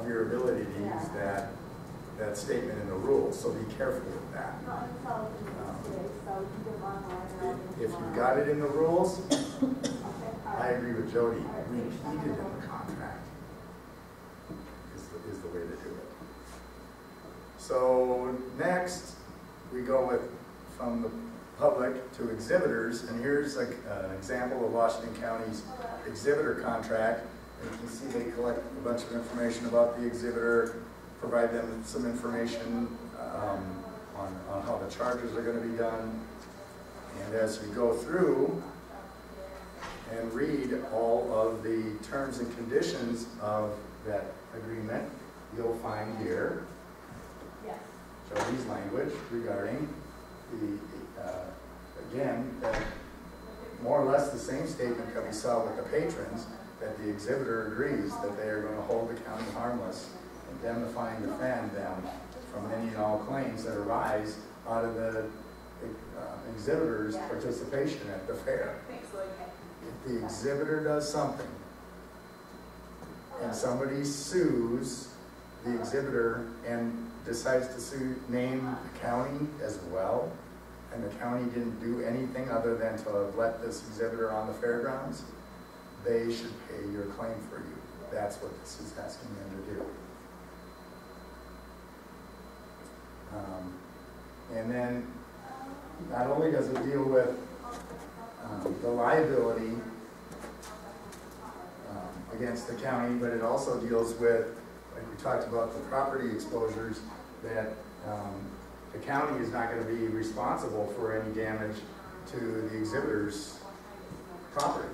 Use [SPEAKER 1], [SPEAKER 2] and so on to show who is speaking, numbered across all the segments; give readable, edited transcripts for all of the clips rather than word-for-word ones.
[SPEAKER 1] your ability to use that statement in the rules, so be careful with that. If you got it in the rules, I agree with Jody. Repeat it in the contract is the way to do it. So next, we go with from the public to exhibitors, and here's an example of Washington County's exhibitor contract. And you can see they collect a bunch of information about the exhibitor, provide them some information on how the charges are going to be done. And as you go through and read all of the terms and conditions of that agreement, you'll find here Jody's language regarding again, more or less the same statement that we saw with the patrons, that the exhibitor agrees that they are going to hold the county harmless, indemnify and defend them from any and all claims that arise out of the exhibitor's participation at the fair. If the exhibitor does something and somebody sues the exhibitor and decides to name the county as well, and the county didn't do anything other than to let this exhibitor on the fairgrounds, they should pay your claim for you. That's what this is asking them to do. And then, not only does it deal with the liability against the county, but it also deals with, like we talked about, the property exposures, that the county is not going to be responsible for any damage to the exhibitor's property.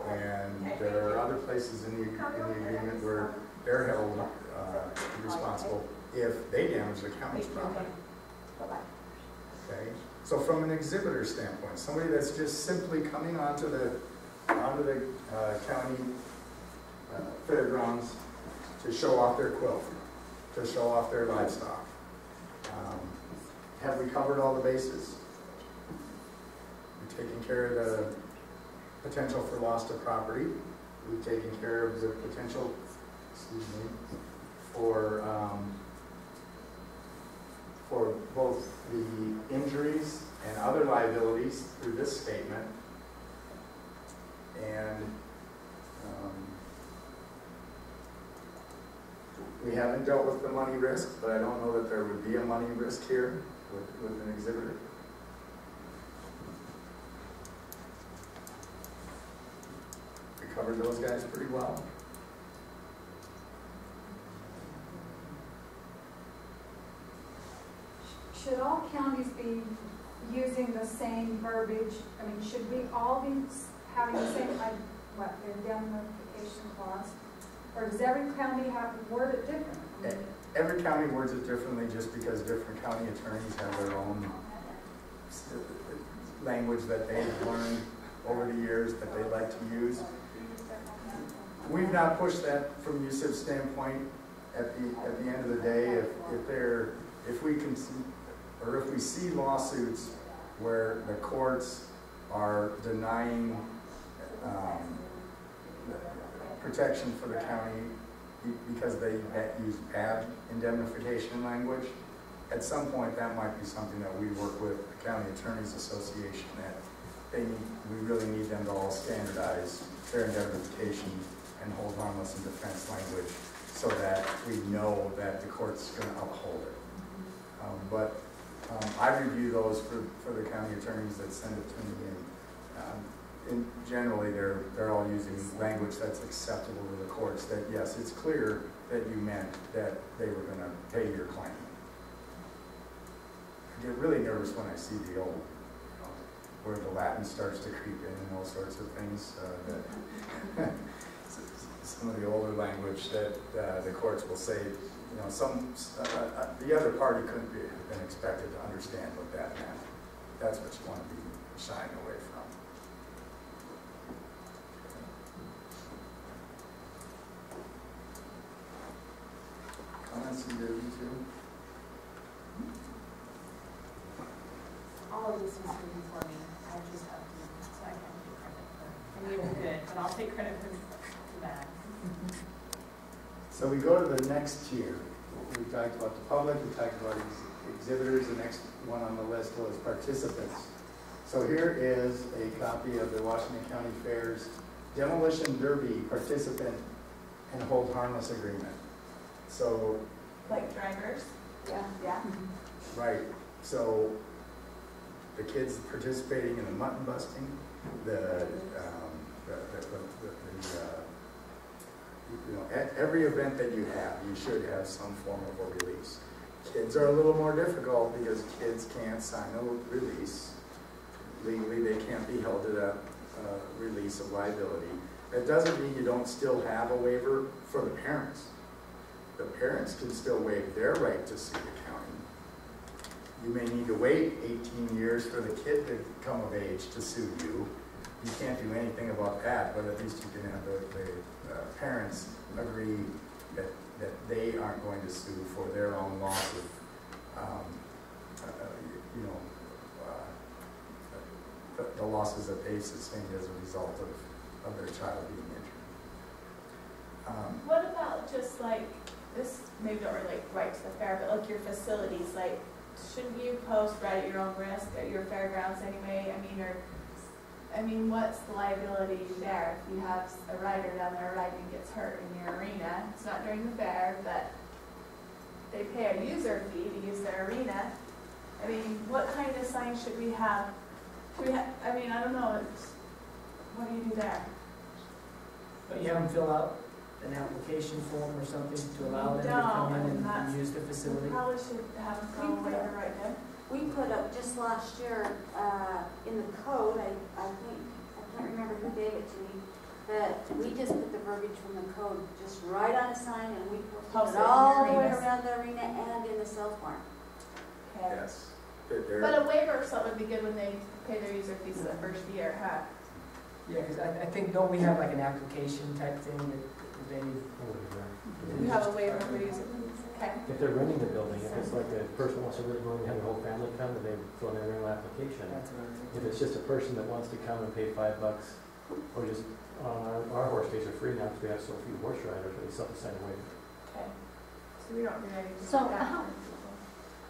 [SPEAKER 1] And there are other places in the agreement where they're held responsible if they damage the county's property. Okay? So from an exhibitor standpoint, somebody that's just simply coming onto the county fairgrounds to show off their quilt, to show off their livestock. Have we covered all the bases? We've taken care of the potential for loss of property. We've taken care of the potential, for both the injuries and other liabilities through this statement. And we haven't dealt with the money risk, but I don't know that there would be a money risk here with an exhibitor. We covered those guys pretty well.
[SPEAKER 2] Should all counties be using the same verbiage? I mean, should we all be having the same, indemnification clause? Or does every county have to word it differently?
[SPEAKER 1] Every county words it differently just because different county attorneys have their own language that they've learned over the years that they like to use. We've not pushed that from USIP's standpoint. At the end of the day, if we see lawsuits where the courts are denying protection for the county because they use bad indemnification language, at some point that might be something that we work with the County Attorneys Association, that we really need them to all standardize their indemnification and hold harmless and defense language so that we know that the court's going to uphold it. But I review those for the county attorneys that send it to me, and generally they're all using language that's acceptable to the courts, that yes, it's clear that you meant that they were going to pay your claim. I get really nervous when I see the old, where the Latin starts to creep in and all sorts of things. Some of the older language that the courts will say, the other party couldn't have been expected to understand what that meant. That's what you want to be shying away from. Comments from you two?
[SPEAKER 3] All of this was written for me. I just have to, so I can't take credit for it. And you were good, but I'll take credit for that.
[SPEAKER 1] So we go to the next tier. We talked about the public, we talked about exhibitors, the next one on the list was participants. So here is a copy of the Washington County Fair's Demolition Derby participant and hold harmless agreement. So,
[SPEAKER 3] Like drivers?
[SPEAKER 2] Yeah.
[SPEAKER 3] Yeah.
[SPEAKER 1] right, so the kids participating in the mutton busting, you know, at every event that you have, you should have some form of a release. Kids are a little more difficult because kids can't sign a release. Legally, they can't be held to that release of liability. That doesn't mean you don't still have a waiver for the parents. The parents can still waive their right to sue the county. You may need to wait 18 years for the kid to come of age to sue you. You can't do anything about that, but at least you can have the parents agree that they aren't going to sue for their own loss of, the losses that they sustained as a result of their child being injured.
[SPEAKER 3] What about just like, this maybe don't relate right to the fair, but like your facilities, like, shouldn't you post right at your own risk at your fairgrounds anyway? I mean, what's the liability there if you have a rider down there riding and gets hurt in your arena? It's not during the fair, but they pay a user fee to use their arena. I mean, what kind of sign should we have? I mean, I don't know, what do you do there?
[SPEAKER 4] But you have them fill out an application form or something to allow them to come in and use the facility?
[SPEAKER 3] We probably should have them go whatever right now.
[SPEAKER 5] We put up just last year, in the code, I can't remember who gave it to me, but we just put the verbiage from the code just right on a sign and we
[SPEAKER 3] Post
[SPEAKER 5] posted it
[SPEAKER 3] it in
[SPEAKER 5] all
[SPEAKER 3] the
[SPEAKER 5] the way
[SPEAKER 3] arenas.
[SPEAKER 5] around the arena and in the sales barn.
[SPEAKER 3] Okay.
[SPEAKER 1] Yes. They're-
[SPEAKER 3] But a waiver or something would be good when they pay their user fees the first year, huh?
[SPEAKER 4] Yeah, because I think, don't we have like an application type thing that they,
[SPEAKER 3] You have a waiver for user. Okay.
[SPEAKER 6] If they're renting the building, if it's like a person wants to really go and have the whole family come, then they fill in their own application.
[SPEAKER 4] that's what I'm
[SPEAKER 6] If
[SPEAKER 4] thinking.
[SPEAKER 6] it's just a person that wants to come and pay $5, or just, our horse days are free now because we have so few horse riders, but they still have to sign a waiver.
[SPEAKER 3] Okay. So we don't do anything
[SPEAKER 7] So
[SPEAKER 3] like that.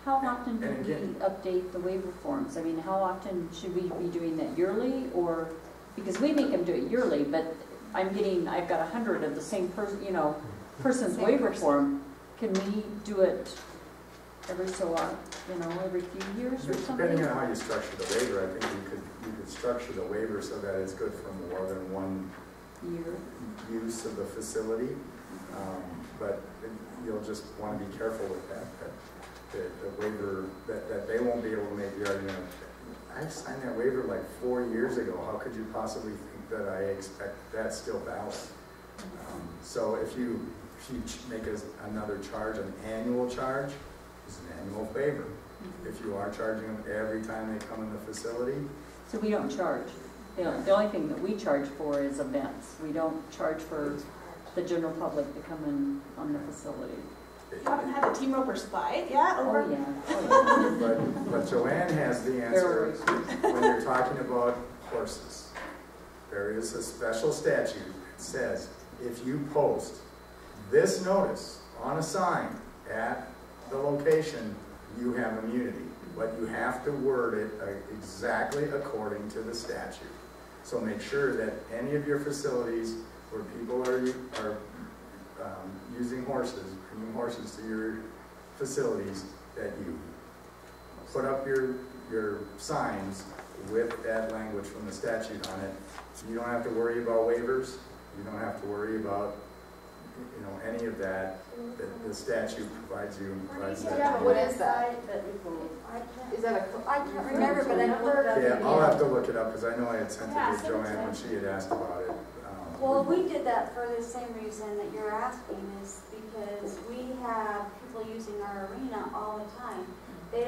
[SPEAKER 7] How often do
[SPEAKER 1] And
[SPEAKER 7] we
[SPEAKER 1] again-
[SPEAKER 7] update the waiver forms? I mean, how often should we be doing that, yearly, or, because we make them do it yearly, but I've got 100 of the same person, person's
[SPEAKER 3] Same
[SPEAKER 7] waiver
[SPEAKER 3] person.
[SPEAKER 7] form. Can we do it every so often, every few years or something?
[SPEAKER 1] Depending on how you structure the waiver, I think you could structure the waiver so that it's good for more than one
[SPEAKER 7] Year.
[SPEAKER 1] use of the facility. But you'll just want to be careful with that the waiver, that they won't be able to make the argument, I signed that waiver like 4 years ago, how could you possibly think that I expect that's still valid? So if you make another charge, an annual charge, it's an annual favor. If you are charging them every time they come in the facility,
[SPEAKER 7] So we don't charge. The only thing that we charge for is events. We don't charge for the general public to come in on the facility.
[SPEAKER 3] You haven't had a team roper spike, yeah? Over.
[SPEAKER 7] Oh, yeah.
[SPEAKER 1] but Joanne has the answer when you're talking about horses. There is a special statute that says if you post this notice on a sign at the location, you have immunity. But you have to word it exactly according to the statute. So make sure that any of your facilities where people are using horses, bringing horses to your facilities, that you put up your signs with that language from the statute on it. You don't have to worry about waivers. You don't have to worry about any of that. The statute provides you.
[SPEAKER 3] Yeah, but what is that? Is that a?
[SPEAKER 5] I can't remember, but I looked it up.
[SPEAKER 1] Yeah, I'll have to look it up because I know I had sent it
[SPEAKER 3] Yeah,
[SPEAKER 1] to
[SPEAKER 3] send it
[SPEAKER 1] Joanne
[SPEAKER 3] to
[SPEAKER 1] when she had asked about it.
[SPEAKER 5] Well, we did that for the same reason that you're asking, is because we have people using our arena all the time. We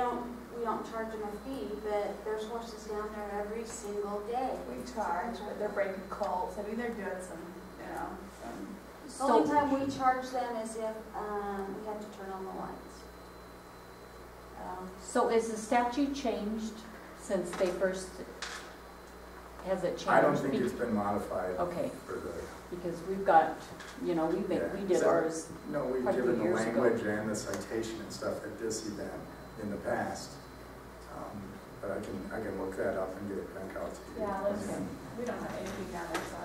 [SPEAKER 5] don't charge them a fee, but there's horses down there every single day.
[SPEAKER 3] We charge, but they're breaking colts. I mean, they're doing some, some.
[SPEAKER 5] The only time we charge them is if we have to turn on the lights.
[SPEAKER 7] So is the statute changed since they first has it changed?
[SPEAKER 1] I don't think it's been modified
[SPEAKER 7] Okay,
[SPEAKER 1] for the,
[SPEAKER 7] because we've got, you know, we
[SPEAKER 1] Yeah.
[SPEAKER 7] did
[SPEAKER 1] So-
[SPEAKER 7] ours,
[SPEAKER 1] no, we've
[SPEAKER 7] Quite a few
[SPEAKER 1] given the
[SPEAKER 7] years ago.
[SPEAKER 1] language and the citation and stuff at this event in the past. But I can look that up and get it back out to you.
[SPEAKER 3] Yeah, let's,
[SPEAKER 1] And,
[SPEAKER 3] we don't have anything down there, so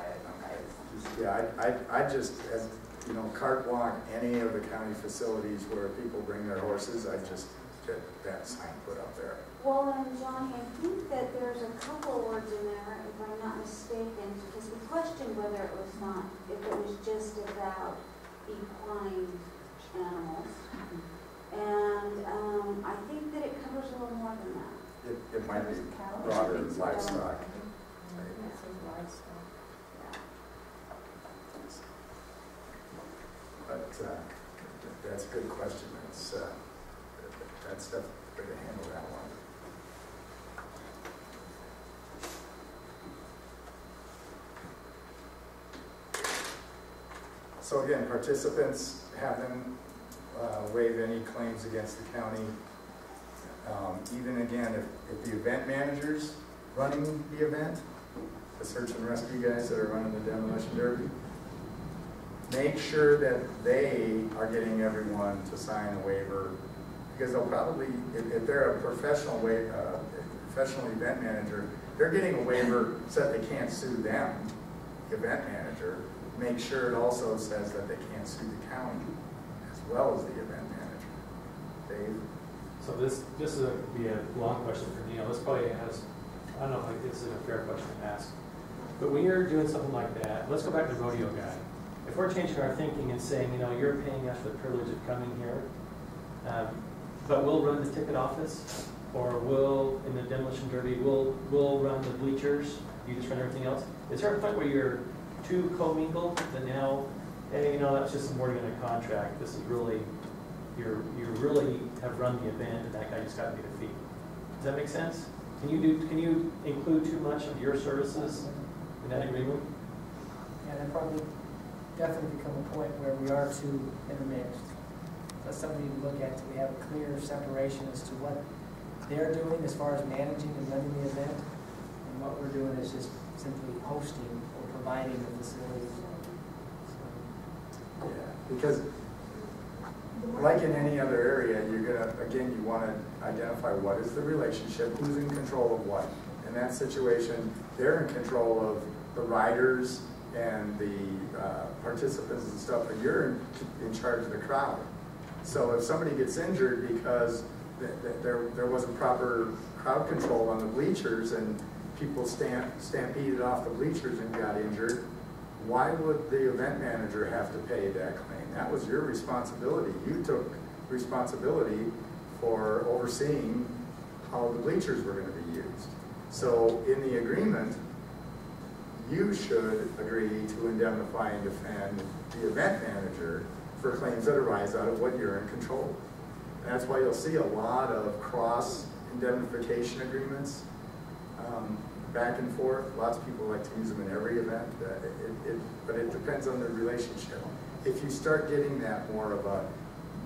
[SPEAKER 1] Yeah, I just, as, you know, carte block any of the county facilities where people bring their horses, I just get that sign put up there.
[SPEAKER 5] Well, and Johnny, I think that there's a couple words in there, if I'm not mistaken, because we questioned whether it was not, if it was just about equine animals. And, I think that it covers a little more than that.
[SPEAKER 1] It might be
[SPEAKER 3] cattle.
[SPEAKER 1] broader
[SPEAKER 5] think so.
[SPEAKER 1] livestock. But that's a good question. That's the way to handle that one. So again, participants have them waive any claims against the county. Even again, if the event manager's running the event, the search and rescue guys that are running the demolition derby, make sure that they are getting everyone to sign a waiver, because they'll probably, if they're a professional event manager, they're getting a waiver so that they can't sue them, the event manager. Make sure it also says that they can't sue the county as well as the event manager. Dave?
[SPEAKER 6] So this is be a long question for Neil. This probably has, I don't know if this is a fair question to ask. But when you're doing something like that, let's go back to the rodeo guy. If we're changing our thinking and saying, you know, you're paying us for the privilege of coming here, but we'll run the ticket office, or we'll, in the demolition derby, we'll run the bleachers, you just run everything else. Is there a point where you're too commingled that now, hey, you know, that's just some wording in a contract. This is really, you really have run the event, and that guy just got to get a fee. Does that make sense? Can you include too much of your services in that agreement?
[SPEAKER 4] Yeah, that probably definitely become a point where we are too intermixed. That's something we look at, till we have a clear separation as to what they're doing as far as managing and running the event, and what we're doing is just simply hosting or providing the facilities.
[SPEAKER 1] Yeah, because like in any other area, you're gonna, again, you wanna identify what is the relationship, who's in control of what. In that situation, they're in control of the riders and the participants and stuff, but you're in charge of the crowd. So if somebody gets injured because there wasn't proper crowd control on the bleachers and people stampeded off the bleachers and got injured, why would the event manager have to pay that claim? That was your responsibility. You took responsibility for overseeing how the bleachers were going to be used. So in the agreement, you should agree to indemnify and defend the event manager for claims that arise out of what you're in control of. And that's why you'll see a lot of cross indemnification agreements back and forth. Lots of people like to use them in every event, but it depends on the relationship. If you start getting that more of a,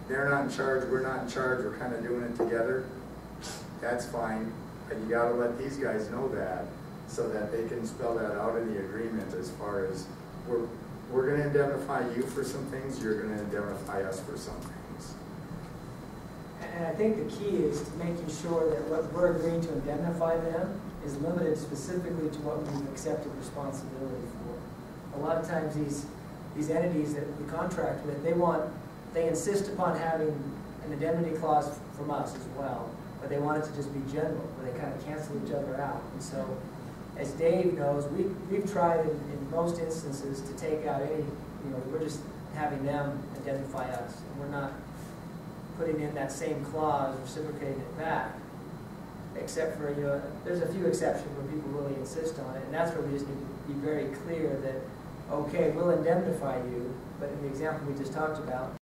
[SPEAKER 1] they're not in charge, we're not in charge, we're kind of doing it together, that's fine. And you gotta let these guys know that so that they can spell that out in the agreement as far as we're gonna indemnify you for some things, you're gonna indemnify us for some things.
[SPEAKER 4] And I think the key is making sure that what we're agreeing to indemnify them is limited specifically to what we've accepted responsibility for. A lot of times these entities that we contract with, they insist upon having an indemnity clause from us as well, but they want it to just be general, where they kind of cancel each other out. And so, as Dave knows, we've tried in most instances to take out any, we're just having them identify us, and we're not putting in that same clause, reciprocating it back, except for, there's a few exceptions where people really insist on it, and that's where we just need to be very clear that, okay, we'll indemnify you, but in the example we just talked about,